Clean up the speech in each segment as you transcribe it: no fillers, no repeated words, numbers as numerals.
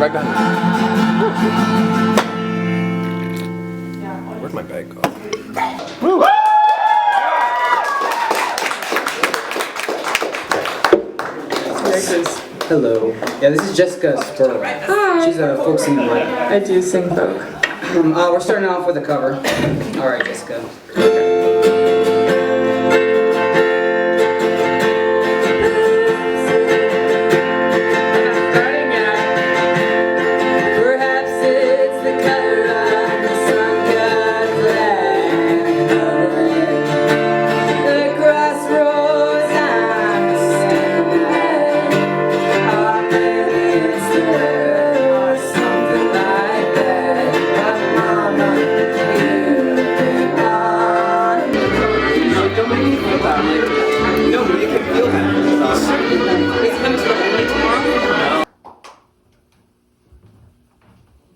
I got it. Where'd my bag go? Woo! Hello. Yeah, this is Jessica Spurrell. Hi. She's a folk singer. I do sing folk. We're starting off with a cover. All right, Jessica.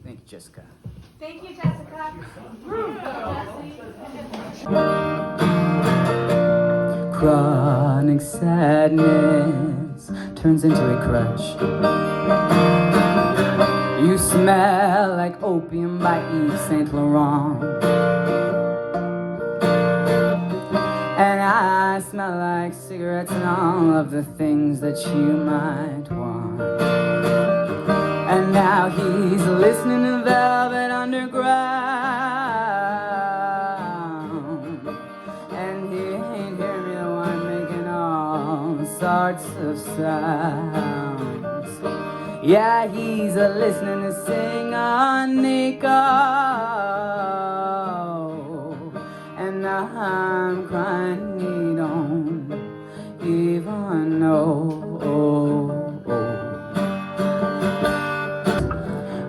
Thank you, Jessica. Thank you, Jessica. Chronic sadness turns into a crush. You smell like opium by Yves Saint Laurent, and I smell like cigarettes and all of the things that you might want. And now he's listening to Velvet Underground, and he ain't hear me the one making all sorts of sounds. Yeah, he's listening to sing on Nico, and I'm crying he don't even know.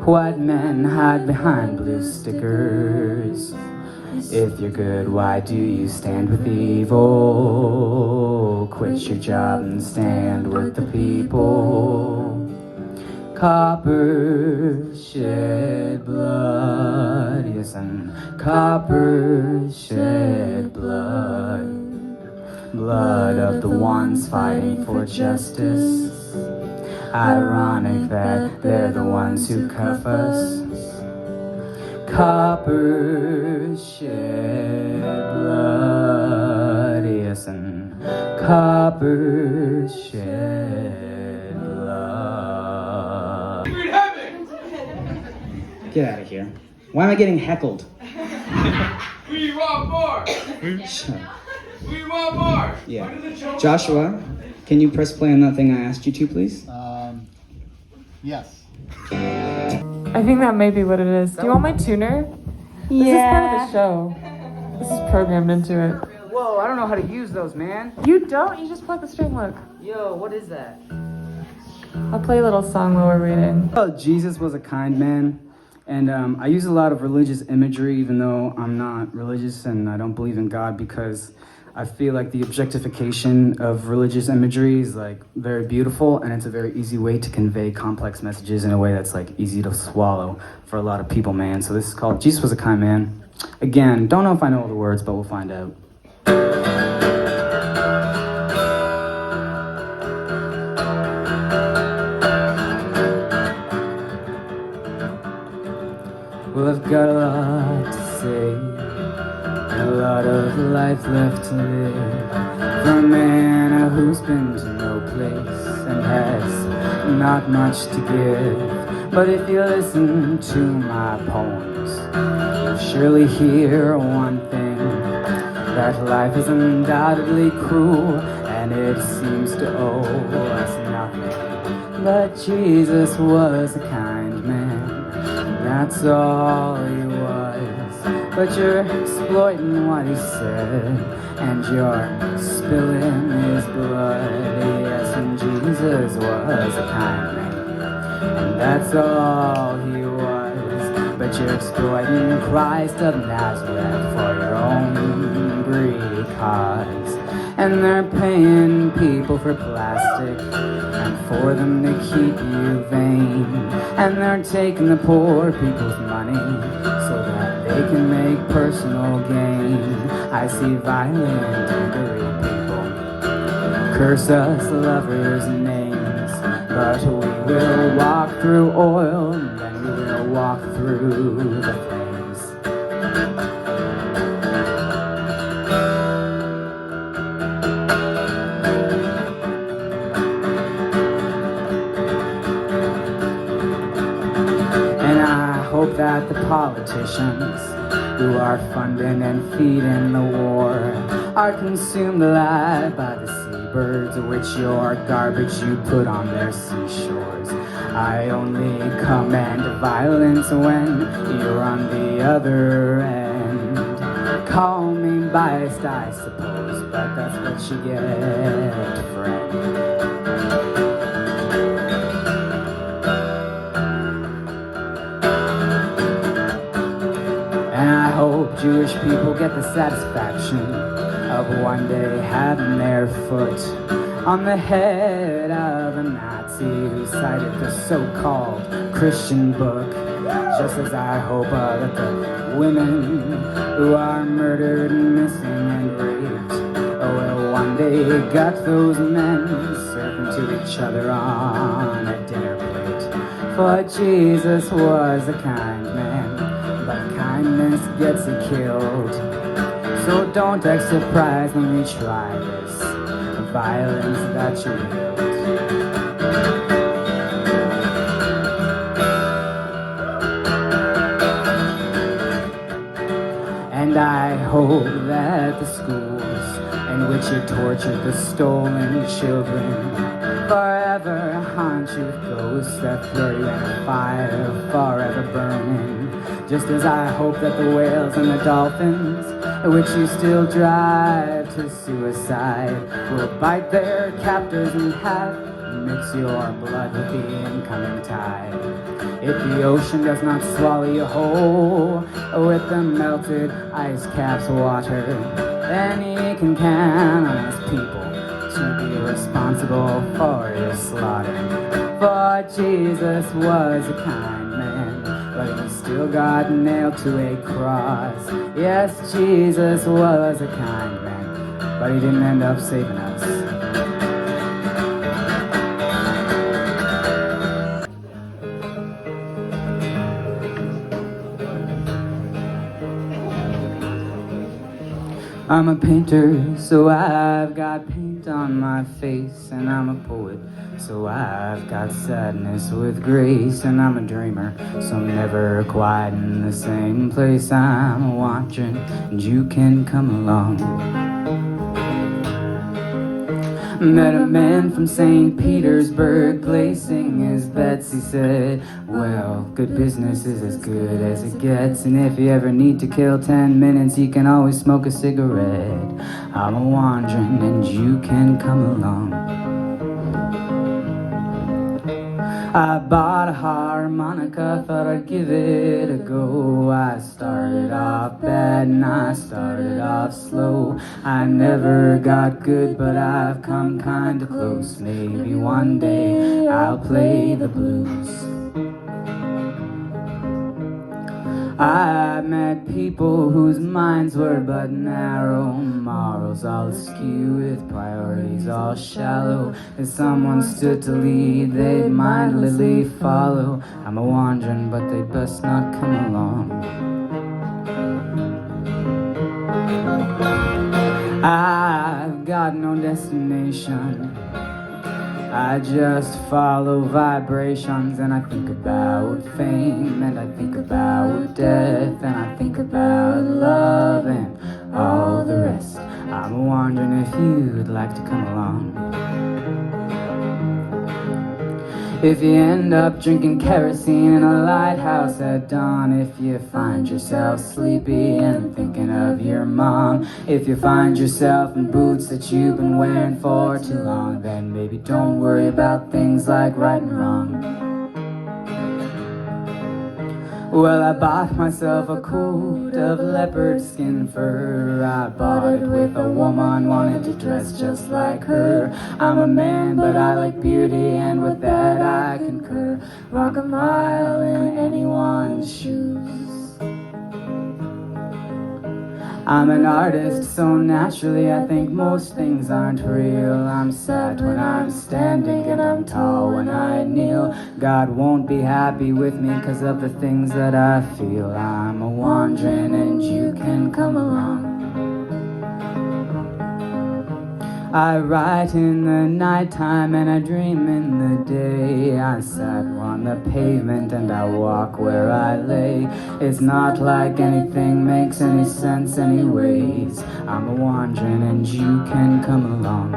White men hide behind blue stickers. If you're good, why do you stand with evil? Quit your job and stand with the people. Copper shed blood, yes, and copper shed blood. Blood of the ones fighting for justice. Ironic that they're the ones who cuff us. Copper shed blood, yes, and copper shed blood. Sigfried Echo Hemming! Get out of here. Why am I getting heckled? We want more! Shut up. We want more! Yeah. Joshua, can you press play on that thing I asked you to, please? Yes. I think that may be what it is. Do you want my tuner? This is part of the show. This is programmed into it. Whoa, I don't know how to use those, man. You don't? You just plug the string, look. Yo, what is that? I'll play a little song while we're reading. Oh, Jesus was a kind man. And I use a lot of religious imagery, even though I'm not religious and I don't believe in God, because I feel like the objectification of religious imagery is like very beautiful, and it's a very easy way to convey complex messages in a way that's like easy to swallow for a lot of people, man. So this is called Jesus Was a Kind Man. Again, don't know if I know all the words, but we'll find out. Well, I've got a lot to say, a lot of life left to live, for a man who's been to no place and has not much to give. But if you listen to my poems, you'll surely hear one thing, that life is undoubtedly cruel, and it seems to owe us nothing. But Jesus was a kind man, that's all he was. But you're exploiting what he said, and you're spilling his blood. Yes, and Jesus was a kind man, and that's all he was. But you're exploiting Christ of Nazareth for your own greedy cause. And they're paying people for plastic, and for them to keep you vain. And they're taking the poor people's money so that they can make personal gain. I see violent, angry people curse us lovers' names. But we will walk through oil, and then we will walk through the flames. And I hope that the politicians who are funding and feeding the war are consumed alive by the seabirds, which your garbage you put on their seashores. I only command violence when you're on the other end. Call me biased, I suppose, but that's what you get, friend. And I hope Jewish people get the satisfaction of one day having their foot on the head of a Nazi who cited the so-called Christian book. Just as I hope that the women who are murdered and missing and raped will one day gut those men serving to each other on a dinner plate. For Jesus was a kind man, but kindness gets you killed. So don't act surprised when we try this violence that you wield. And I hope that the schools in which you tortured the stolen children forever haunt you with ghosts that throw you in a fire forever burning. Just as I hope that the whales and the dolphins, which you still drive to suicide, will bite their captors in half and mix your blood with the incoming tide. If the ocean does not swallow you whole with the melted ice caps water, then he can count on his people to be responsible for your slaughter. For Jesus was a kind man, but he still got nailed to a cross. Yes, Jesus was a kind man, but he didn't end up saving us. I'm a painter, so I've got paint on my face. And I'm a poet, so I've got sadness with grace. And I'm a dreamer, so I'm never quite in the same place. I'm watching, and you can come along. Met a man from St. Petersburg placing his bets. He said, well, good business is as good as it gets, and if you ever need to kill 10 minutes, you can always smoke a cigarette. I'm a wandering and you can come along. I bought a harmonica, thought I'd give it a go. I started off bad and I started off slow. I never got good, but I've come kinda close. Maybe one day I'll play the blues. I met people whose minds were but narrow, morals all askew with priorities all shallow. If someone stood to lead, they'd mindlessly follow. I'm a wandering, but they best not come along. I've got no destination, I just follow vibrations, and I think about fame, and I think about death, and I think about love and all the rest. I'm wondering if you'd like to come along. If you end up drinking kerosene in a lighthouse at dawn, if you find yourself sleepy and thinking of your mom, if you find yourself in boots that you've been wearing for too long, then maybe don't worry about things like right and wrong. Well, I bought myself a coat of leopard skin fur. I bought it with a woman, wanted to dress just like her. I'm a man, but I like beauty, and with that I concur. Walk a mile in anyone's shoes. I'm an artist, so naturally I think most things aren't real. I'm sad when I'm standing and I'm tall when I kneel. God won't be happy with me 'cause of the things that I feel. I'm a wandering and you can come along. I write in the nighttime and I dream in the day. I sat on the pavement and I walk where I lay. It's not like anything makes any sense anyways. I'm a wandering and you can come along.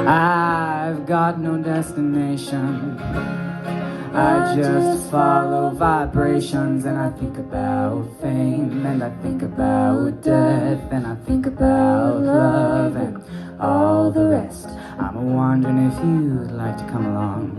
I've got no destination. I just follow vibrations, and I think about fame, and I think about death, and I think about love, and all the rest. I'm wondering if you'd like to come along.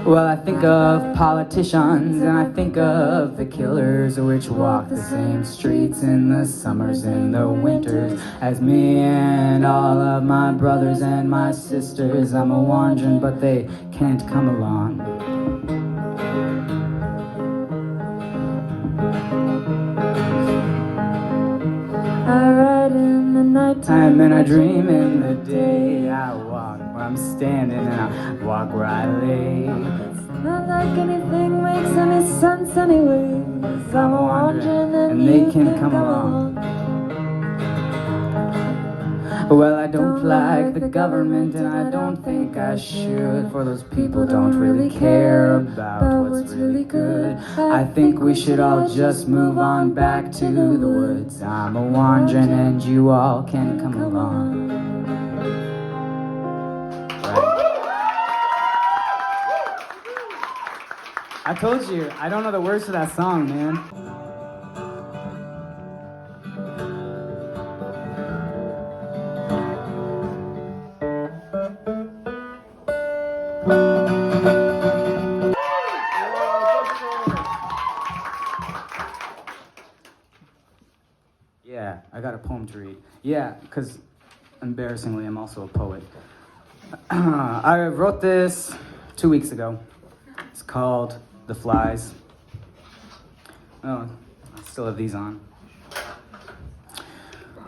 Well, I think of politicians, and I think of the killers which walk the same streets in the summers and the winters as me and all of my brothers and my sisters. I'm a wandering, but they can't come along. I ride in the nighttime and I dream in the day. I walk where I'm standing and I walk where I lay. It's not like anything makes any sense anyways. I'm a wandering and they can come along. Well, I don't like the government and I don't think I should, for those people don't really care about what's really good. I think we should all just move on back to the woods. I'm a wandering and you all can come along. I told you, I don't know the words to that song, man. Yeah, I got a poem to read. Yeah, because embarrassingly, I'm also a poet. I wrote this 2 weeks ago. It's called The Flies. Oh, I still have these on.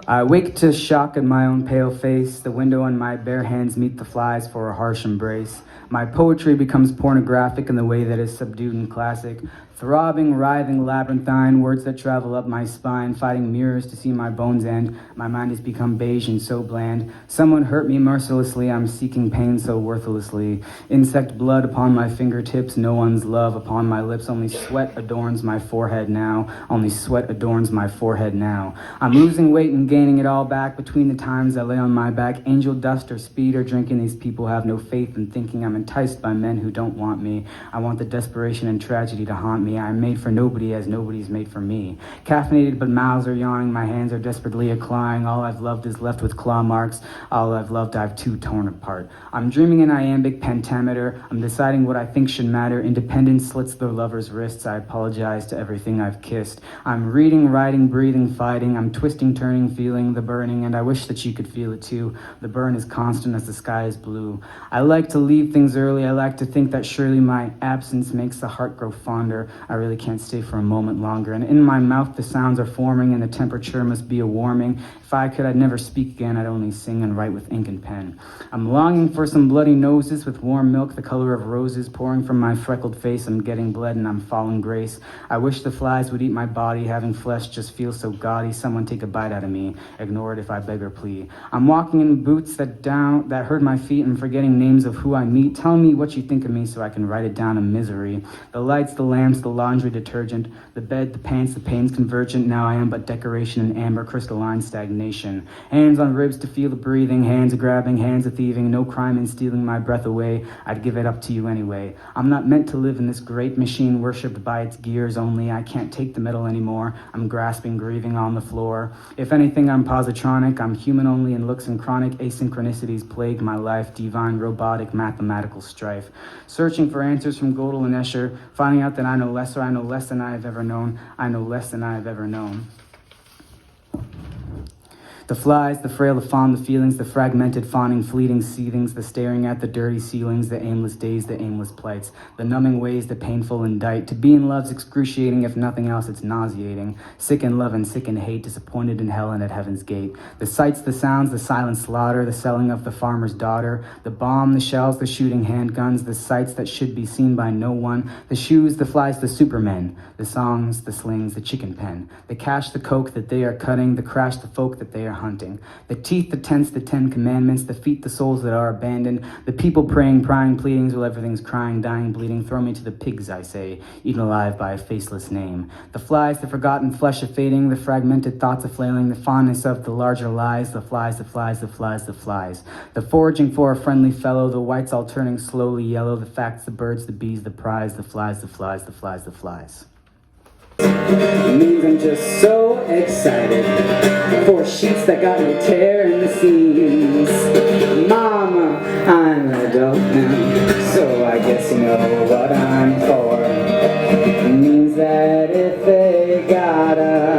I wake to shock at my own pale face. The window and my bare hands meet the flies for a harsh embrace. My poetry becomes pornographic in the way that is subdued and classic. Throbbing, writhing, labyrinthine, words that travel up my spine, fighting mirrors to see my bones end. My mind has become beige and so bland. Someone hurt me mercilessly, I'm seeking pain so worthlessly. Insect blood upon my fingertips, no one's love upon my lips. Only sweat adorns my forehead now, only sweat adorns my forehead now. I'm losing weight and gaining it all back between the times I lay on my back. Angel dust or speed or drinking, these people have no faith in thinking. I'm enticed by men who don't want me. I want the desperation and tragedy to haunt me. I'm made for nobody as nobody's made for me. Caffeinated but mouths are yawning, my hands are desperately a-clawing. All I've loved is left with claw marks. All I've loved I've too torn apart. I'm dreaming in iambic pentameter. I'm deciding what I think should matter. Independence slits their lovers' wrists. I apologize to everything I've kissed. I'm reading, writing, breathing, fighting. I'm twisting, turning, feeling the burning, and I wish that you could feel it too. The burn is constant as the sky is blue. I like to leave things early. I like to think that surely my absence makes the heart grow fonder. I really can't stay for a moment longer. And in my mouth the sounds are forming and the temperature must be a warming. If I could, I'd never speak again. I'd only sing and write with ink and pen. I'm longing for some bloody noses with warm milk, the color of roses pouring from my freckled face. I'm getting bled and I'm falling grace. I wish the flies would eat my body. Having flesh just feels so gaudy. Someone take a bite out of me. Ignore it if I beg or plea. I'm walking in boots that hurt my feet and forgetting names of who I meet. Tell me what you think of me so I can write it down in misery. The lights, the lamps, the laundry detergent, the bed, the pants, the pains convergent. Now I am but decoration in amber crystalline stagnation. Hands on ribs to feel the breathing, hands a grabbing, hands a thieving, no crime in stealing my breath away. I'd give it up to you anyway. I'm not meant to live in this great machine worshipped by its gears only. I can't take the metal anymore. I'm grasping, grieving on the floor. If anything, I'm positronic. I'm human only in looks and chronic asynchronicities plague my life. Divine, robotic, mathematical strife. Searching for answers from Gödel and Escher, finding out that I know less, or I know less than I have ever known. I know less than I have ever known. The flies, the frail, the fond, the feelings, the fragmented, fawning, fleeting seethings, the staring at the dirty ceilings, the aimless days, the aimless plights, the numbing ways, the painful indict. To be in love's excruciating, if nothing else, it's nauseating. Sick in love and sick in hate, disappointed in hell and at heaven's gate. The sights, the sounds, the silent slaughter, the selling of the farmer's daughter, the bomb, the shells, the shooting handguns, the sights that should be seen by no one, the shoes, the flies, the supermen, the songs, the slings, the chicken pen, the cash, the coke that they are cutting, the crash, the folk that they are hunting, the teeth, the tents, the 10 commandments, the feet, the souls that are abandoned, the people praying, prying, pleadings while everything's crying, dying, bleeding. Throw me to the pigs, I say, eaten alive by a faceless name. The flies, the forgotten flesh of fading, the fragmented thoughts of flailing, the fondness of the larger lies, the flies, the flies, the flies, the flies. The foraging for a friendly fellow, the whites all turning slowly yellow, the facts, the birds, the bees, the prize, the flies, the flies, the flies, the flies. It means I'm just so excited for sheets that got no tear in the seams. Mama, I'm an adult now, so I guess you know what I'm for. It means that if they gotta